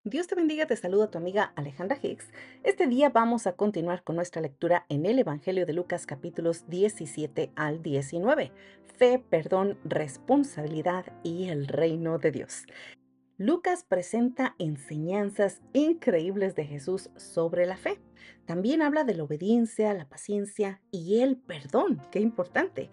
Dios te bendiga, te saluda tu amiga Alejandra Hicks. Este día vamos a continuar con nuestra lectura en el Evangelio de Lucas capítulos 17 al 19. Fe, perdón, responsabilidad y el reino de Dios. Lucas presenta enseñanzas increíbles de Jesús sobre la fe. También habla de la obediencia, la paciencia y el perdón. Qué importante.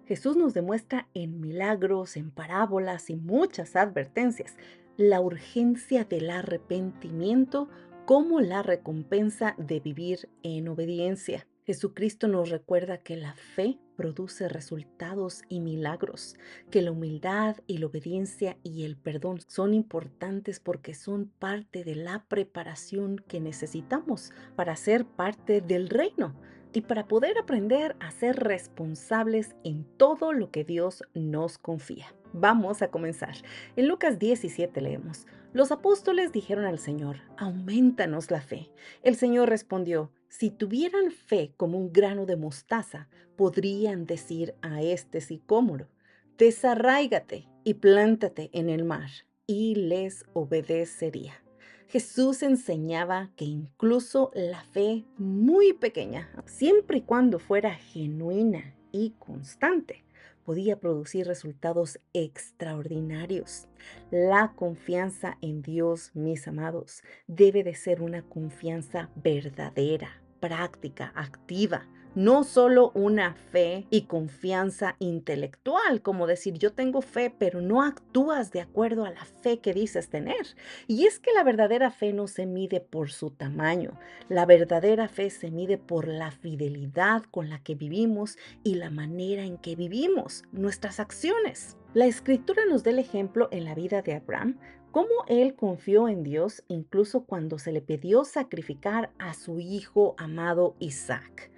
Jesús nos demuestra en milagros, en parábolas y muchas advertencias la urgencia del arrepentimiento como la recompensa de vivir en obediencia. Jesucristo nos recuerda que la fe produce resultados y milagros, que la humildad y la obediencia y el perdón son importantes porque son parte de la preparación que necesitamos para ser parte del reino y para poder aprender a ser responsables en todo lo que Dios nos confía. Vamos a comenzar. En Lucas 17 leemos: los apóstoles dijeron al Señor: aumentanos la fe. El Señor respondió: si tuvieran fe como un grano de mostaza, podrían decir a este sicómoro: desarráigate y plántate en el mar, y les obedecería. Jesús enseñaba que incluso la fe muy pequeña, siempre y cuando fuera genuina y constante, podía producir resultados extraordinarios. La confianza en Dios, mis amados, debe de ser una confianza verdadera, práctica, activa. No solo una fe y confianza intelectual, como decir yo tengo fe, pero no actúas de acuerdo a la fe que dices tener. Y es que la verdadera fe no se mide por su tamaño. La verdadera fe se mide por la fidelidad con la que vivimos y la manera en que vivimos, nuestras acciones. La escritura nos da el ejemplo en la vida de Abraham, cómo él confió en Dios incluso cuando se le pidió sacrificar a su hijo amado Isaac.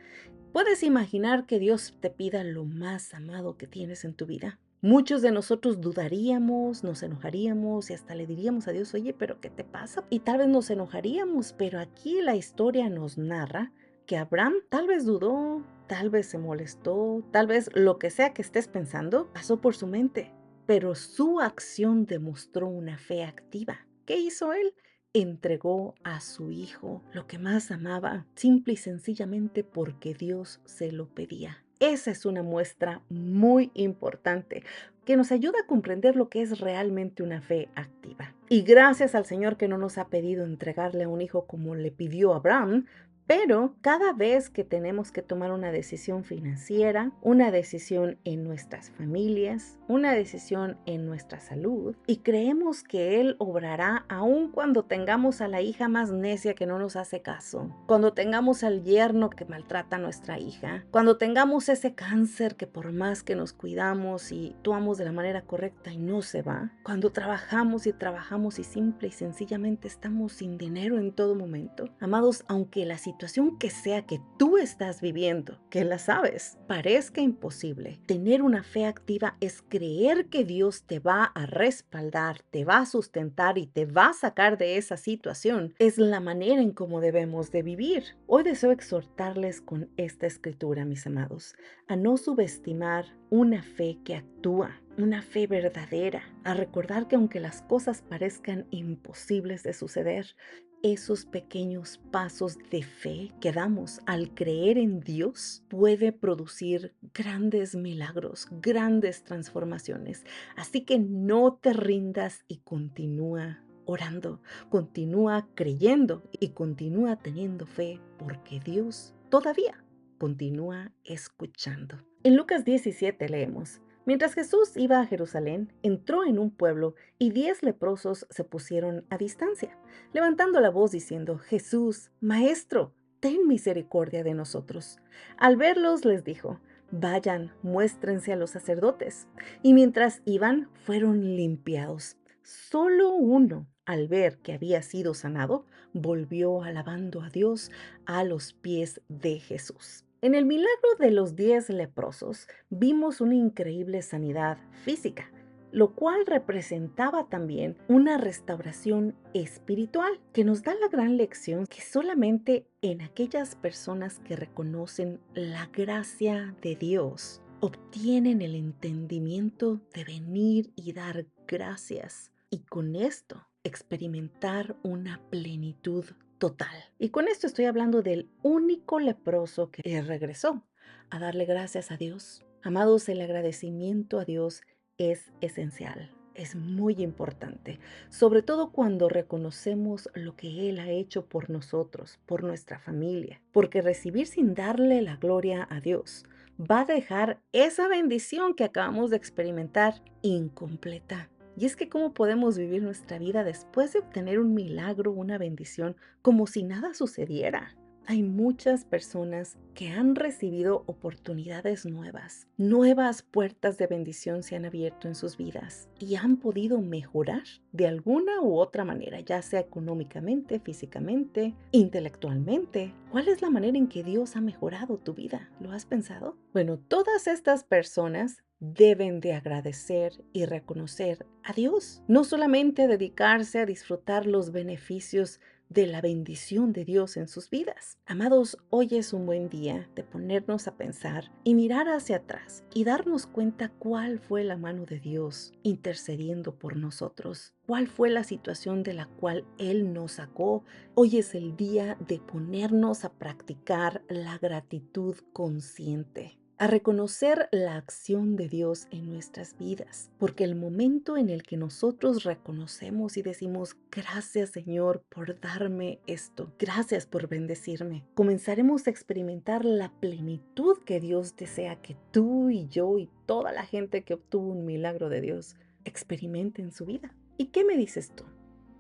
¿Puedes imaginar que Dios te pida lo más amado que tienes en tu vida? Muchos de nosotros dudaríamos, nos enojaríamos y hasta le diríamos a Dios: oye, pero ¿qué te pasa? Y tal vez nos enojaríamos, pero aquí la historia nos narra que Abraham tal vez dudó, tal vez se molestó, tal vez lo que sea que estés pensando pasó por su mente, pero su acción demostró una fe activa. ¿Qué hizo él? Entregó a su hijo, lo que más amaba, simple y sencillamente porque Dios se lo pedía. Esa es una muestra muy importante que nos ayuda a comprender lo que es realmente una fe activa. Y gracias al Señor que no nos ha pedido entregarle a un hijo como le pidió a Abraham, pero cada vez que tenemos que tomar una decisión financiera, una decisión en nuestras familias, una decisión en nuestra salud, y creemos que Él obrará aun cuando tengamos a la hija más necia que no nos hace caso, cuando tengamos al yerno que maltrata a nuestra hija, cuando tengamos ese cáncer que por más que nos cuidamos y actuamos de la manera correcta y no se va, cuando trabajamos y simple y sencillamente estamos sin dinero en todo momento. Amados, aunque la situación que sea que tú estás viviendo, que la sabes, parezca imposible, tener una fe activa es creer que Dios te va a respaldar, te va a sustentar y te va a sacar de esa situación. Es la manera en cómo debemos de vivir. Hoy deseo exhortarles con esta escritura, mis amados, a no subestimar una fe que actúa, una fe verdadera, a recordar que aunque las cosas parezcan imposibles de suceder, esos pequeños pasos de fe que damos al creer en Dios puede producir grandes milagros, grandes transformaciones. Así que no te rindas y continúa orando, continúa creyendo y continúa teniendo fe porque Dios todavía continúa escuchando. En Lucas 17 leemos: mientras Jesús iba a Jerusalén, entró en un pueblo y 10 leprosos se pusieron a distancia, levantando la voz diciendo: Jesús, Maestro, ten misericordia de nosotros. Al verlos les dijo: vayan, muéstrense a los sacerdotes. Y mientras iban, fueron limpiados. Solo uno, al ver que había sido sanado, volvió alabando a Dios a los pies de Jesús. En el milagro de los 10 leprosos vimos una increíble sanidad física, lo cual representaba también una restauración espiritual que nos da la gran lección que solamente en aquellas personas que reconocen la gracia de Dios obtienen el entendimiento de venir y dar gracias. Y con esto experimentar una plenitud total. Y con esto estoy hablando del único leproso que regresó a darle gracias a Dios. Amados, el agradecimiento a Dios es esencial. Es muy importante, sobre todo cuando reconocemos lo que Él ha hecho por nosotros, por nuestra familia, porque recibir sin darle la gloria a Dios va a dejar esa bendición que acabamos de experimentar incompleta. Y es que cómo podemos vivir nuestra vida después de obtener un milagro, una bendición, como si nada sucediera. Hay muchas personas que han recibido oportunidades nuevas, nuevas puertas de bendición se han abierto en sus vidas y han podido mejorar de alguna u otra manera, ya sea económicamente, físicamente, intelectualmente. ¿Cuál es la manera en que Dios ha mejorado tu vida? ¿Lo has pensado? Bueno, todas estas personas deben de agradecer y reconocer a Dios, no solamente dedicarse a disfrutar los beneficios de la bendición de Dios en sus vidas. Amados, hoy es un buen día de ponernos a pensar y mirar hacia atrás y darnos cuenta cuál fue la mano de Dios intercediendo por nosotros, cuál fue la situación de la cual Él nos sacó. Hoy es el día de ponernos a practicar la gratitud consciente, a reconocer la acción de Dios en nuestras vidas, porque el momento en el que nosotros reconocemos y decimos gracias Señor por darme esto, gracias por bendecirme, comenzaremos a experimentar la plenitud que Dios desea que tú y yo y toda la gente que obtuvo un milagro de Dios experimente en su vida. ¿Y qué me dices tú?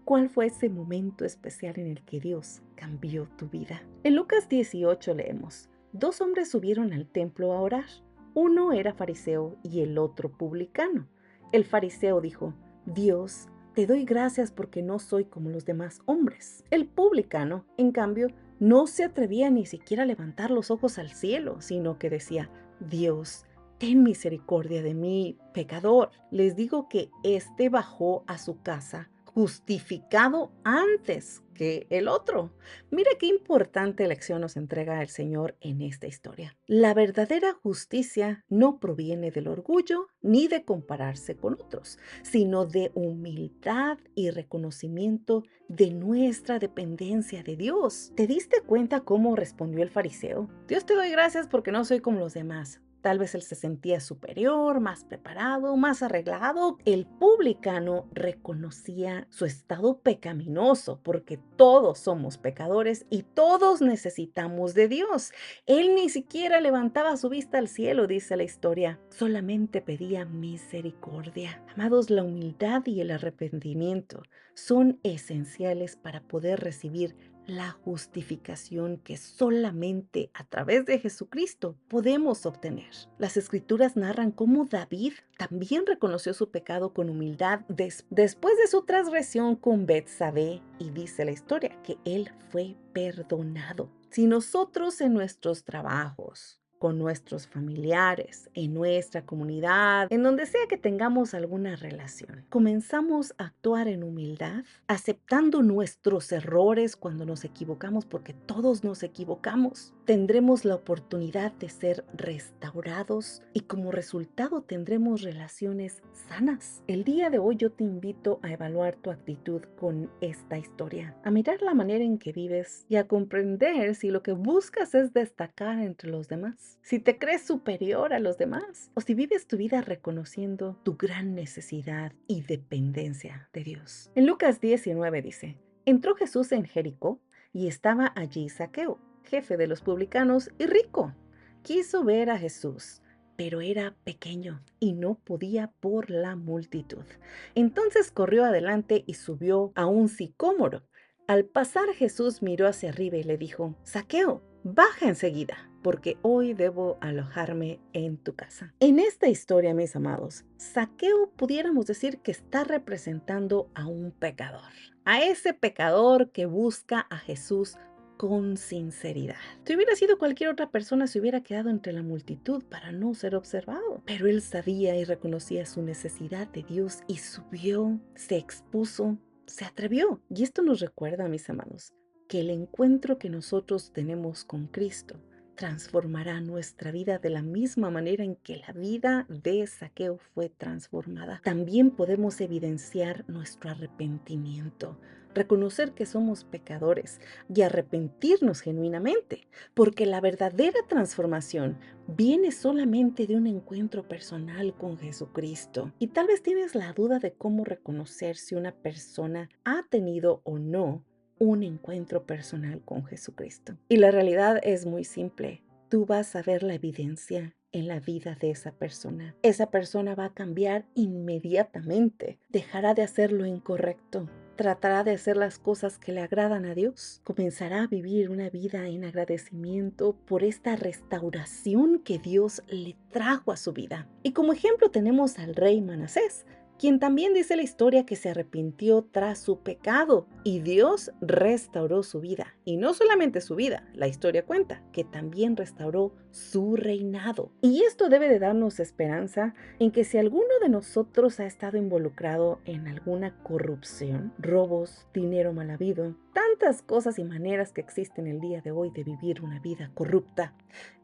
¿Cuál fue ese momento especial en el que Dios cambió tu vida? En Lucas 18 leemos: dos hombres subieron al templo a orar. Uno era fariseo y el otro publicano. El fariseo dijo: Dios, te doy gracias porque no soy como los demás hombres. El publicano, en cambio, no se atrevía ni siquiera a levantar los ojos al cielo, sino que decía: Dios, ten misericordia de mí, pecador. Les digo que éste bajó a su casa justificado antes que el otro. Mira qué importante lección nos entrega el Señor en esta historia. La verdadera justicia no proviene del orgullo ni de compararse con otros, sino de humildad y reconocimiento de nuestra dependencia de Dios. ¿Te diste cuenta cómo respondió el fariseo? Dios, te doy gracias porque no soy como los demás. Tal vez él se sentía superior, más preparado, más arreglado. El publicano reconocía su estado pecaminoso porque todos somos pecadores y todos necesitamos de Dios. Él ni siquiera levantaba su vista al cielo, dice la historia. Solamente pedía misericordia. Amados, la humildad y el arrepentimiento son esenciales para poder recibir la justificación que solamente a través de Jesucristo podemos obtener. Las escrituras narran cómo David también reconoció su pecado con humildad después de su transgresión con Betsabé, y dice la historia que él fue perdonado. Si nosotros en nuestros trabajos, con nuestros familiares, en nuestra comunidad, en donde sea que tengamos alguna relación, comenzamos a actuar en humildad, aceptando nuestros errores cuando nos equivocamos, porque todos nos equivocamos, tendremos la oportunidad de ser restaurados y como resultado tendremos relaciones sanas. El día de hoy yo te invito a evaluar tu actitud con esta historia, a mirar la manera en que vives y a comprender si lo que buscas es destacar entre los demás, si te crees superior a los demás o si vives tu vida reconociendo tu gran necesidad y dependencia de Dios. En Lucas 19 dice: entró Jesús en Jericó y estaba allí Zaqueo, jefe de los publicanos y rico. Quiso ver a Jesús, pero era pequeño y no podía por la multitud. Entonces corrió adelante y subió a un sicómoro. Al pasar, Jesús miró hacia arriba y le dijo: Zaqueo, baja enseguida, porque hoy debo alojarme en tu casa. En esta historia, mis amados, Zaqueo pudiéramos decir que está representando a un pecador, a ese pecador que busca a Jesús con sinceridad. Si hubiera sido cualquier otra persona, se hubiera quedado entre la multitud para no ser observado. Pero él sabía y reconocía su necesidad de Dios y subió, se expuso, se atrevió. Y esto nos recuerda, mis amados, que el encuentro que nosotros tenemos con Cristo transformará nuestra vida de la misma manera en que la vida de Zaqueo fue transformada. También podemos evidenciar nuestro arrepentimiento, reconocer que somos pecadores y arrepentirnos genuinamente, porque la verdadera transformación viene solamente de un encuentro personal con Jesucristo. Y tal vez tienes la duda de cómo reconocer si una persona ha tenido o no un encuentro personal con Jesucristo. Y la realidad es muy simple. Tú vas a ver la evidencia en la vida de esa persona. Esa persona va a cambiar inmediatamente. Dejará de hacer lo incorrecto. Tratará de hacer las cosas que le agradan a Dios. Comenzará a vivir una vida en agradecimiento por esta restauración que Dios le trajo a su vida. Y como ejemplo tenemos al rey Manasés, quien también dice la historia que se arrepintió tras su pecado y Dios restauró su vida. Y no solamente su vida, la historia cuenta que también restauró su reinado. Y esto debe de darnos esperanza en que si alguno de nosotros ha estado involucrado en alguna corrupción, robos, dinero mal habido, tantas cosas y maneras que existen el día de hoy de vivir una vida corrupta,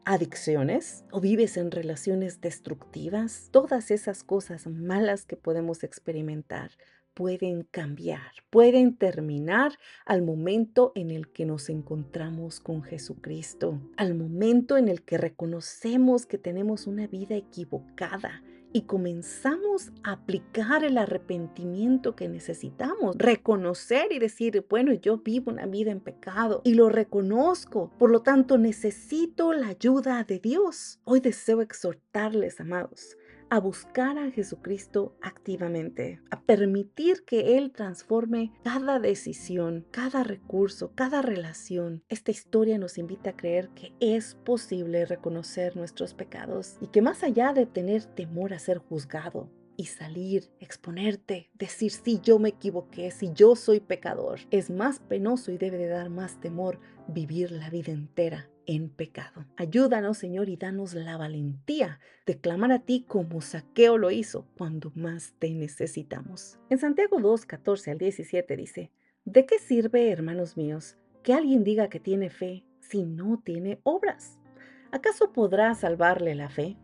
adicciones o vives en relaciones destructivas, todas esas cosas malas que podemos experimentar pueden cambiar, pueden terminar al momento en el que nos encontramos con Jesucristo, al momento en el que reconocemos que tenemos una vida equivocada y comenzamos a aplicar el arrepentimiento que necesitamos, reconocer y decir, bueno, yo vivo una vida en pecado y lo reconozco, por lo tanto necesito la ayuda de Dios. Hoy deseo exhortarles, amados, a buscar a Jesucristo activamente, a permitir que Él transforme cada decisión, cada recurso, cada relación. Esta historia nos invita a creer que es posible reconocer nuestros pecados y que más allá de tener temor a ser juzgado y salir, exponerte, decir sí, yo me equivoqué, si yo soy pecador, es más penoso y debe de dar más temor vivir la vida entera en pecado. Ayúdanos, Señor, y danos la valentía de clamar a ti como Zaqueo lo hizo cuando más te necesitamos. En Santiago 2, 14 al 17 dice, ¿de qué sirve, hermanos míos, que alguien diga que tiene fe si no tiene obras? ¿Acaso podrá salvarle la fe?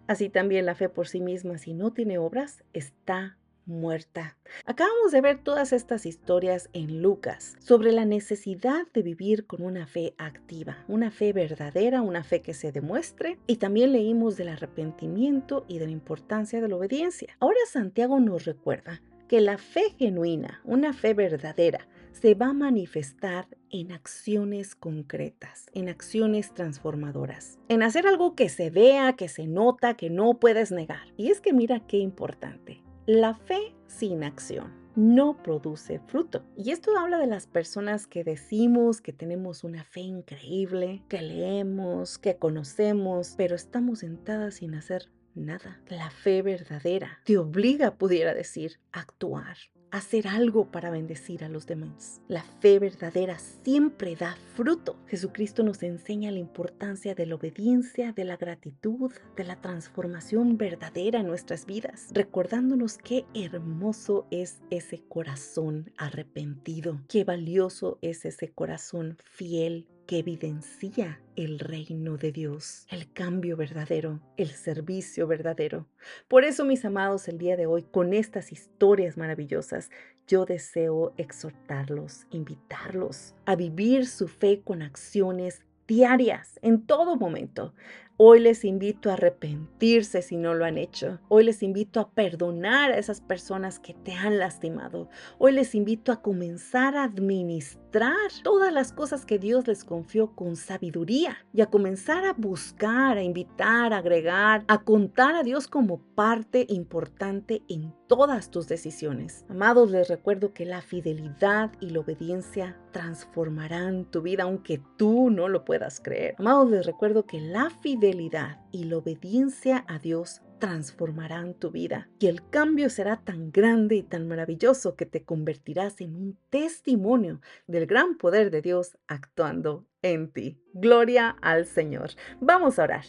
Así también la fe por sí misma, si no tiene obras, está muerta. Acabamos de ver todas estas historias en Lucas sobre la necesidad de vivir con una fe activa, una fe verdadera, una fe que se demuestre, y también leímos del arrepentimiento y de la importancia de la obediencia. Ahora Santiago nos recuerda que la fe genuina, una fe verdadera, se va a manifestar en acciones concretas, en acciones transformadoras, en hacer algo que se vea, que se nota, que no puedes negar. Y es que mira qué importante. La fe sin acción no produce fruto. Y esto habla de las personas que decimos que tenemos una fe increíble, que leemos, que conocemos, pero estamos sentadas sin hacer nada. La fe verdadera te obliga, pudiera decir, a actuar, hacer algo para bendecir a los demás. La fe verdadera siempre da fruto. Jesucristo nos enseña la importancia de la obediencia, de la gratitud, de la transformación verdadera en nuestras vidas, recordándonos qué hermoso es ese corazón arrepentido, qué valioso es ese corazón fiel que evidencia el reino de Dios, el cambio verdadero, el servicio verdadero. Por eso, mis amados, el día de hoy, con estas historias maravillosas, yo deseo exhortarlos, invitarlos a vivir su fe con acciones diarias, en todo momento. Hoy les invito a arrepentirse si no lo han hecho. Hoy les invito a perdonar a esas personas que te han lastimado. Hoy les invito a comenzar a administrar todas las cosas que Dios les confió con sabiduría y a comenzar a buscar, a invitar, a agregar, a contar a Dios como parte importante en todas tus decisiones. Amados, les recuerdo que la fidelidad y la obediencia transformarán tu vida aunque tú no lo puedas creer. Amados, les recuerdo que la fidelidad y la obediencia a Dios transformarán tu vida y el cambio será tan grande y tan maravilloso que te convertirás en un testimonio del gran poder de Dios actuando en ti. Gloria al Señor. Vamos a orar.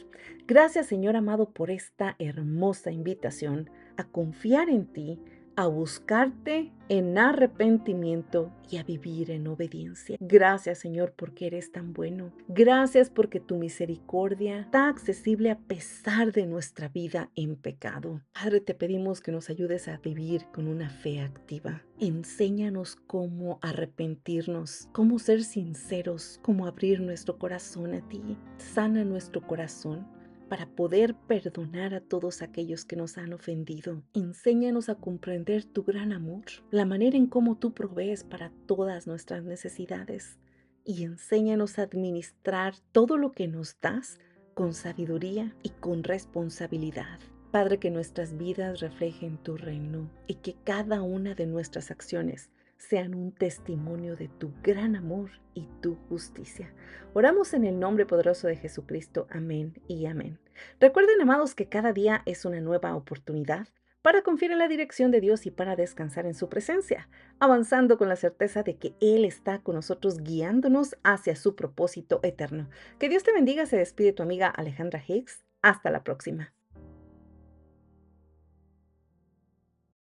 Gracias, Señor amado, por esta hermosa invitación a confiar en ti, a buscarte en arrepentimiento y a vivir en obediencia. Gracias, Señor, porque eres tan bueno. Gracias porque tu misericordia está accesible a pesar de nuestra vida en pecado. Padre, te pedimos que nos ayudes a vivir con una fe activa. Enséñanos cómo arrepentirnos, cómo ser sinceros, cómo abrir nuestro corazón a ti. Sana nuestro corazón para poder perdonar a todos aquellos que nos han ofendido. Enséñanos a comprender tu gran amor, la manera en cómo tú provees para todas nuestras necesidades, y enséñanos a administrar todo lo que nos das con sabiduría y con responsabilidad. Padre, que nuestras vidas reflejen tu reino y que cada una de nuestras acciones sean un testimonio de tu gran amor y tu justicia. Oramos en el nombre poderoso de Jesucristo. Amén y amén. Recuerden, amados, que cada día es una nueva oportunidad para confiar en la dirección de Dios y para descansar en su presencia, avanzando con la certeza de que Él está con nosotros guiándonos hacia su propósito eterno. Que Dios te bendiga. Se despide tu amiga Alejandra Hicks. Hasta la próxima.